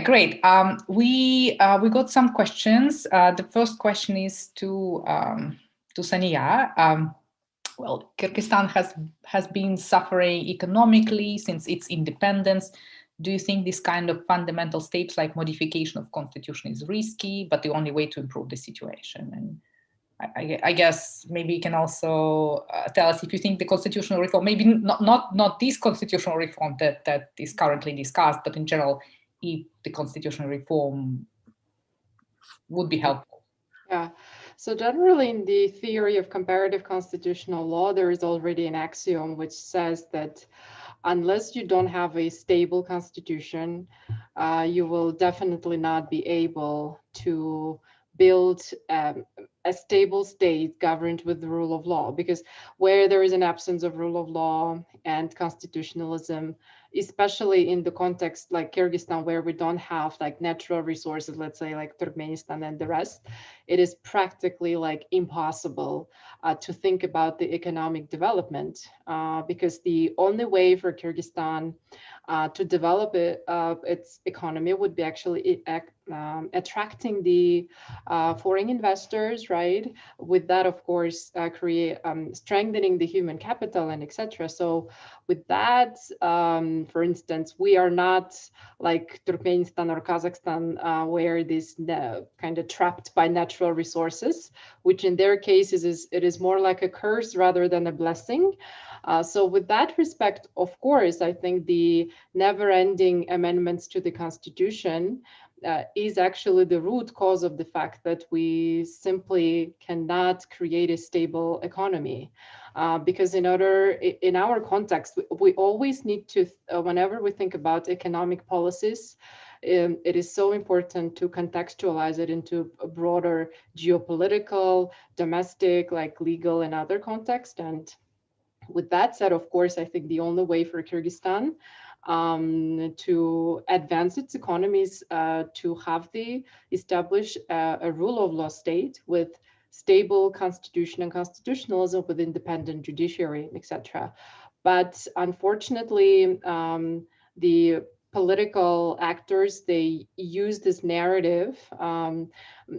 great. We got some questions. The first question is to Sania. Well, Kyrgyzstan has been suffering economically since its independence. Do you think this kind of fundamental steps like modification of constitution is risky, but the only way to improve the situation? And I guess maybe you can also tell us if you think the constitutional reform, maybe not this constitutional reform that is currently discussed, but in general, if the constitutional reform would be helpful. Yeah. So generally, in the theory of comparative constitutional law, there is already an axiom which says that unless you don't have a stable constitution, you will definitely not be able to build a stable state governed with the rule of law, because where there is an absence of rule of law and constitutionalism, especially in the context like Kyrgyzstan, where we don't have like natural resources, let's say like Turkmenistan and the rest, it is practically like impossible to think about the economic development, because the only way for Kyrgyzstan to develop its economy would be actually attracting the foreign investors, right? With that, of course, strengthening the human capital and etc. So with that, for instance, we are not like Turkmenistan or Kazakhstan, where it is kind of trapped by natural resources, which in their cases it is more like a curse rather than a blessing. So with that respect, of course, I think the never-ending amendments to the constitution is actually the root cause of the fact that we simply cannot create a stable economy. Because in our context, we always need to, whenever we think about economic policies, it is so important to contextualize it into a broader geopolitical, domestic, like legal and other context. And with that said, of course, I think the only way for Kyrgyzstan to advance its economies, to have establish a rule of law state with stable constitution and constitutionalism with independent judiciary, etc. But unfortunately, the political actors, they use this narrative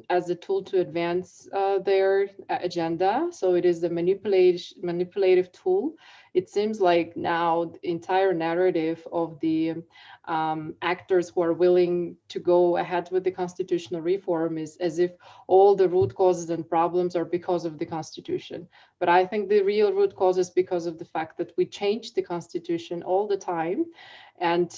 as a tool to advance their agenda. So it is a manipulative tool. It seems like now the entire narrative of the actors who are willing to go ahead with the constitutional reform is as if all the root causes and problems are because of the constitution. But I think the real root cause is because of the fact that we change the constitution all the time. And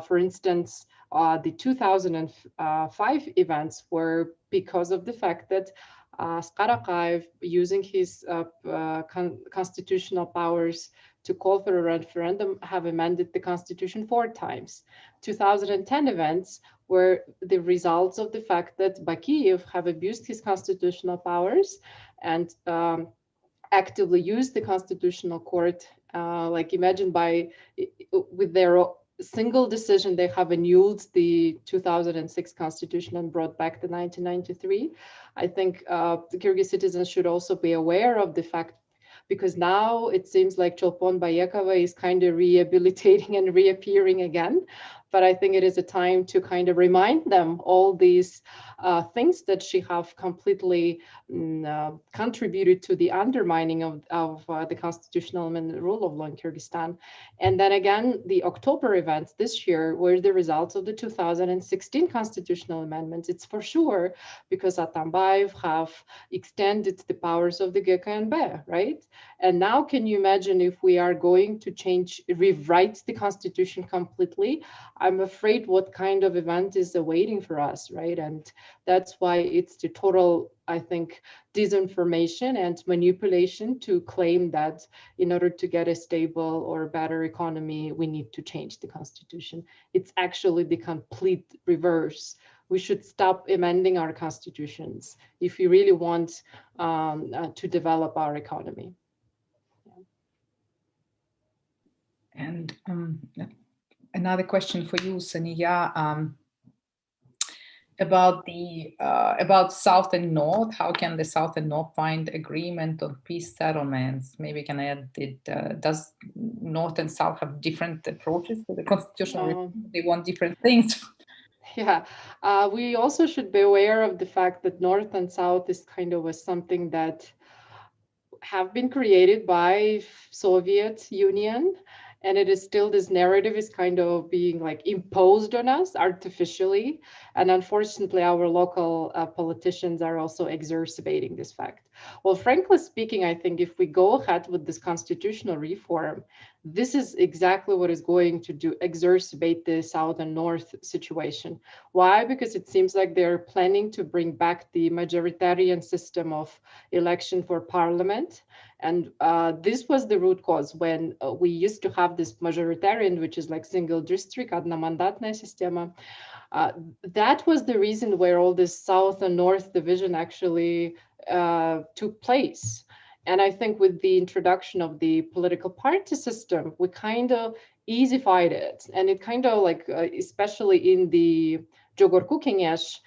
for instance, the 2005 events were because of the fact that Skarakayev, using his constitutional powers to call for a referendum, have amended the constitution 4 times. 2010 events were the results of the fact that Bakiyev have abused his constitutional powers and actively used the constitutional court. Like imagine with their single decision, they have annulled the 2006 constitution and brought back the 1993. I think the Kyrgyz citizens should also be aware of the fact, because now it seems like Cholpon Bayekova is kind of rehabilitating and reappearing again. But I think it is a time to kind of remind them all these things that she have completely contributed to the undermining of the constitutional and the rule of law in Kyrgyzstan. And then again, the October events this year were the results of the 2016 constitutional amendments. It's for sure because Atambayev have extended the powers of the GKNB, right? And now can you imagine if we are going to rewrite the constitution completely? I'm afraid what kind of event is awaiting for us, right? And that's why it's the total, I think, disinformation and manipulation to claim that in order to get a stable or better economy, we need to change the constitution. It's actually the complete reverse. We should stop amending our constitutions if we really want to develop our economy. And another question for you, Saniya, about South and North. How can the South and North find agreement on peace settlements? Maybe you can add it. Does North and South have different approaches to the constitutional reform? They want different things. Yeah, we also should be aware of the fact that North and South is kind of something that have been created by Soviet Union. And it is still, this narrative is kind of being like imposed on us artificially. And unfortunately, our local politicians are also exacerbating this fact. Well, frankly speaking, I think if we go ahead with this constitutional reform, this is exactly what is going to exacerbate the South and North situation. Why? Because it seems like they're planning to bring back the majoritarian system of election for parliament. And this was the root cause when we used to have this majoritarian, which is like single district, одномандатная система. That was the reason where all this South and North division actually took place. And I think with the introduction of the political party system, we kind of easified it. And it kind of like, especially in the Jogorku Kengesh,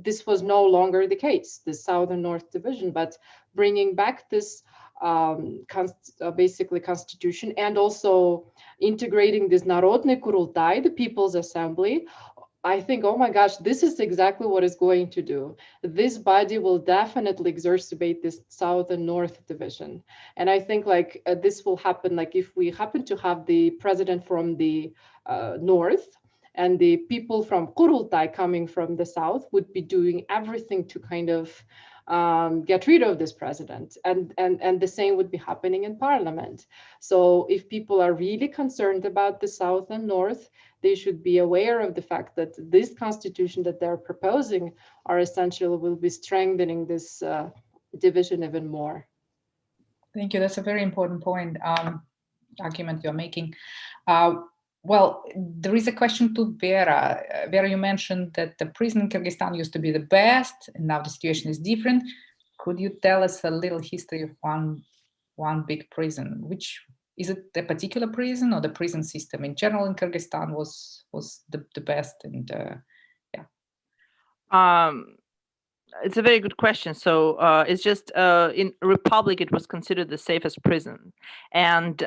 this was no longer the case, the South and North division, but bringing back this basically constitution and also integrating this Narodny Kurultai, the People's Assembly, I think, oh my gosh, this is exactly what it's going to do. This body will definitely exacerbate this South and North division. And I think like this will happen, like if we happen to have the president from the North and the people from Kurultai coming from the South would be doing everything to kind of get rid of this president, and the same would be happening in parliament. So if people are really concerned about the South and North, they should be aware of the fact that this constitution that they're proposing are essentially will be strengthening this division even more. Thank you. That's a very important point, argument you're making. Well, there is a question to Vera. Vera, you mentioned that the prison in Kyrgyzstan used to be the best, and now the situation is different. Could you tell us a little history of one big prison? Which is it, a particular prison or the prison system in general in Kyrgyzstan was the best? And yeah. It's a very good question. So it's just in Republic, it was considered the safest prison, and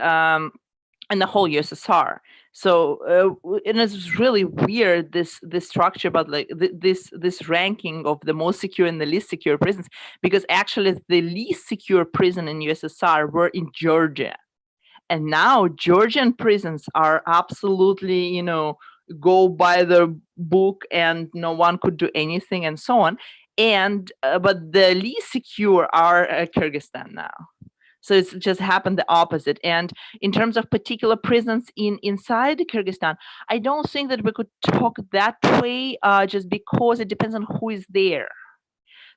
in the whole USSR. So and it's really weird, this structure about like this ranking of the most secure and the least secure prisons, because actually the least secure prison in USSR were in Georgia, and now Georgian prisons are absolutely, you know, go by the book and no one could do anything and so on. And but the least secure are Kyrgyzstan now. So it's just happened the opposite. And in terms of particular prisons inside Kyrgyzstan, I don't think that we could talk that way, just because it depends on who is there.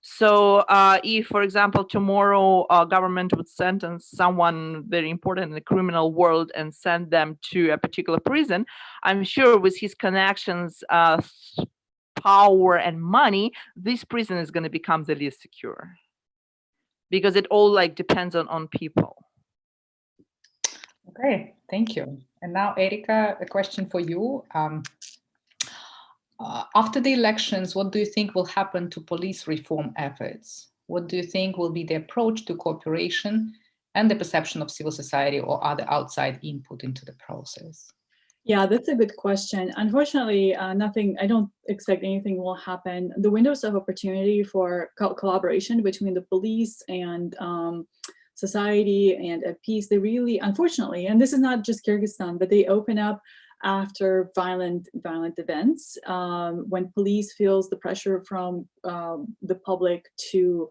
So if, for example, tomorrow government would sentence someone very important in the criminal world and send them to a particular prison, I'm sure with his connections, power and money, this prison is going to become the least secure, because it all like depends on people. Okay, thank you. And now, Erika, a question for you. After the elections, what do you think will happen to police reform efforts? What do you think will be the approach to cooperation and the perception of civil society or other outside input into the process? Yeah, that's a good question. Unfortunately, I don't expect anything will happen. The windows of opportunity for collaboration between the police and society and at peace, they really, unfortunately, and this is not just Kyrgyzstan, but they open up after violent events, when police feels the pressure from the public to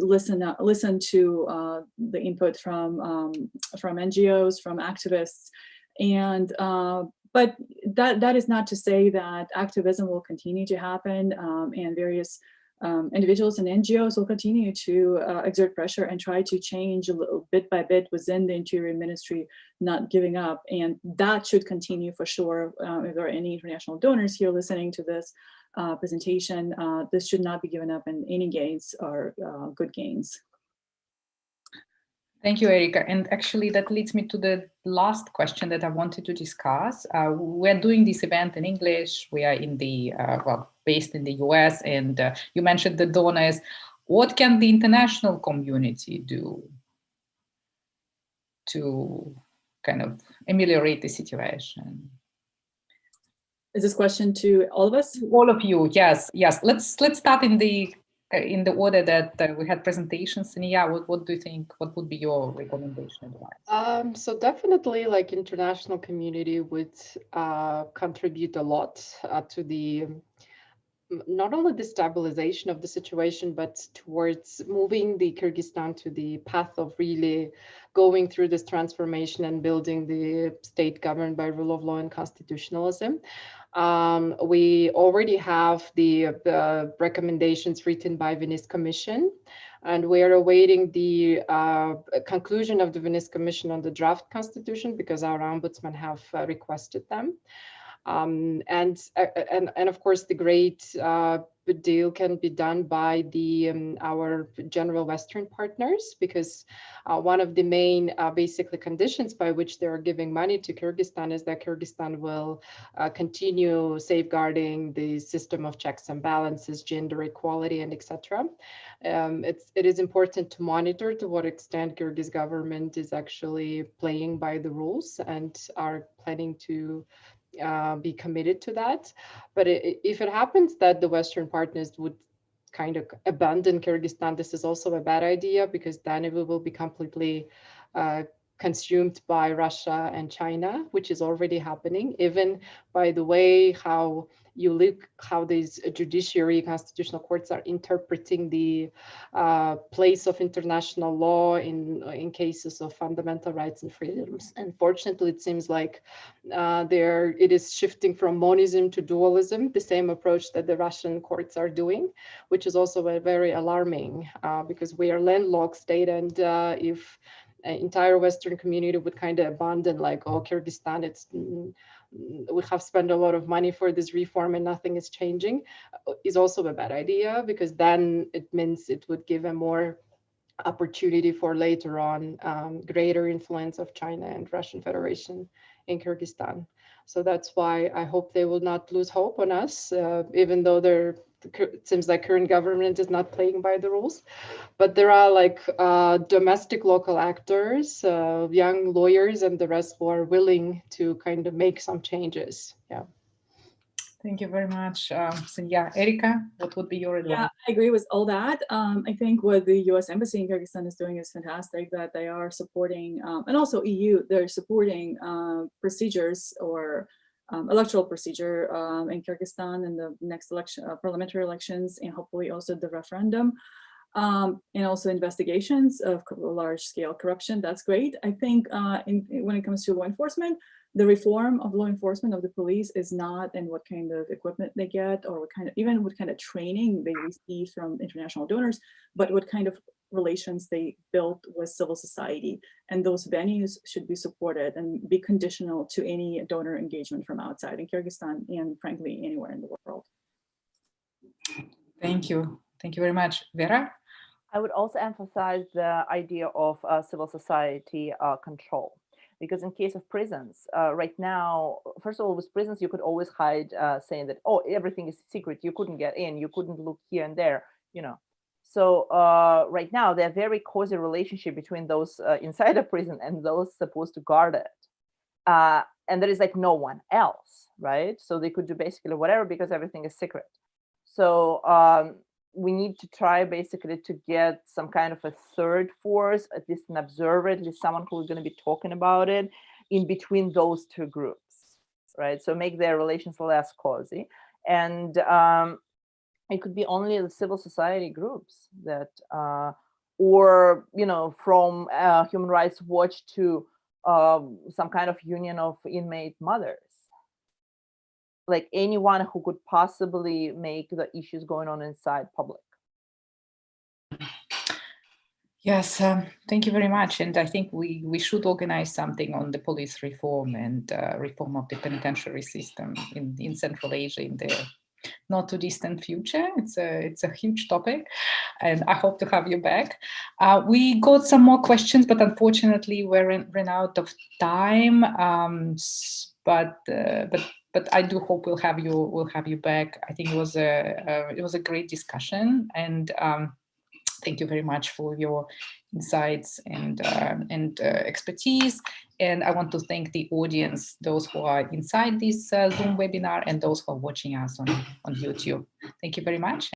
listen to the input from NGOs, from activists. And but that is not to say that activism will continue to happen, and various individuals and NGOs will continue to exert pressure and try to change a little bit by bit within the Interior Ministry, not giving up. And that should continue for sure. If there are any international donors here listening to this presentation, this should not be given up, and any gains are good gains. Thank you, Erika. And actually that leads me to the last question that I wanted to discuss. We're doing this event in English. We are in the, based in the US, and you mentioned the donors. What can the international community do to kind of ameliorate the situation? Is this question to all of us? All of you, yes. Let's start in the order that we had presentations. And yeah, what do you think? What would be your recommendation advice? So definitely, like, international community would contribute a lot to the not only the stabilization of the situation, but towards moving the Kyrgyzstan to the path of really going through this transformation and building the state governed by rule of law and constitutionalism. We already have the recommendations written by Venice Commission, and we are awaiting the conclusion of the Venice Commission on the draft constitution, because our ombudsman have requested them. And of course, the great deal can be done by our general Western partners, because one of the main basically conditions by which they are giving money to Kyrgyzstan is that Kyrgyzstan will continue safeguarding the system of checks and balances, gender equality, and etc. It is important to monitor to what extent Kyrgyz government is actually playing by the rules and are planning to be committed to that. But if it happens that the Western partners would kind of abandon Kyrgyzstan, this is also a bad idea, because then it will be completely consumed by Russia and China, which is already happening. Even by the way how you look, how these judiciary constitutional courts are interpreting the place of international law in cases of fundamental rights and freedoms. Unfortunately, it seems like it is shifting from monism to dualism, the same approach that the Russian courts are doing, which is also very alarming, because we are landlocked state, and if entire Western community would kind of abandon, like, oh, Kyrgyzstan, we have spent a lot of money for this reform and nothing is changing, is also a bad idea, because then it means it would give a more opportunity for later on greater influence of China and Russian Federation in Kyrgyzstan. So that's why I hope they will not lose hope on us, even though they're it seems like current government is not playing by the rules. But there are like domestic local actors, young lawyers, and the rest who are willing to kind of make some changes. Yeah. Thank you very much. So yeah, Erika, what would be your advice? Yeah, I agree with all that. I think what the U.S. Embassy in Kyrgyzstan is doing is fantastic, that they are supporting, and also EU, they're supporting procedures or electoral procedure in Kyrgyzstan in the next election, parliamentary elections, and hopefully also the referendum, and also investigations of large-scale corruption. That's great. I think when it comes to law enforcement, the reform of law enforcement of the police is not in what kind of equipment they get or even what kind of training they receive from international donors, but what kind of relations they build with civil society. And those venues should be supported and be conditional to any donor engagement from outside in Kyrgyzstan and frankly, anywhere in the world. Thank you. Thank you very much. Vera? I would also emphasize the idea of civil society control. Because in case of prisons, right now, first of all, with prisons, you could always hide saying that, oh, everything is secret. You couldn't get in. You couldn't look here and there, you know. So right now, there's a very cozy relationship between those inside a prison and those supposed to guard it. And there is like no one else, right? So they could do basically whatever because everything is secret. So we need to try basically to get some kind of a third force, at least an observer, at least someone who's going to be talking about it in between those two groups, right? So make their relations less cozy. And it could be only the civil society groups that, or, you know, from Human Rights Watch to some kind of union of inmate mothers. Like anyone who could possibly make the issues going on inside public. Yes, thank you very much. And I think we should organize something on the police reform and reform of the penitentiary system in Central Asia in the not too distant future. It's a huge topic, and I hope to have you back. We got some more questions, but unfortunately we're ran out of time. But I do hope we'll have you back. I think it was a great discussion, and thank you very much for your insights and expertise. And I want to thank the audience, those who are inside this Zoom webinar and those who are watching us on YouTube. Thank you very much.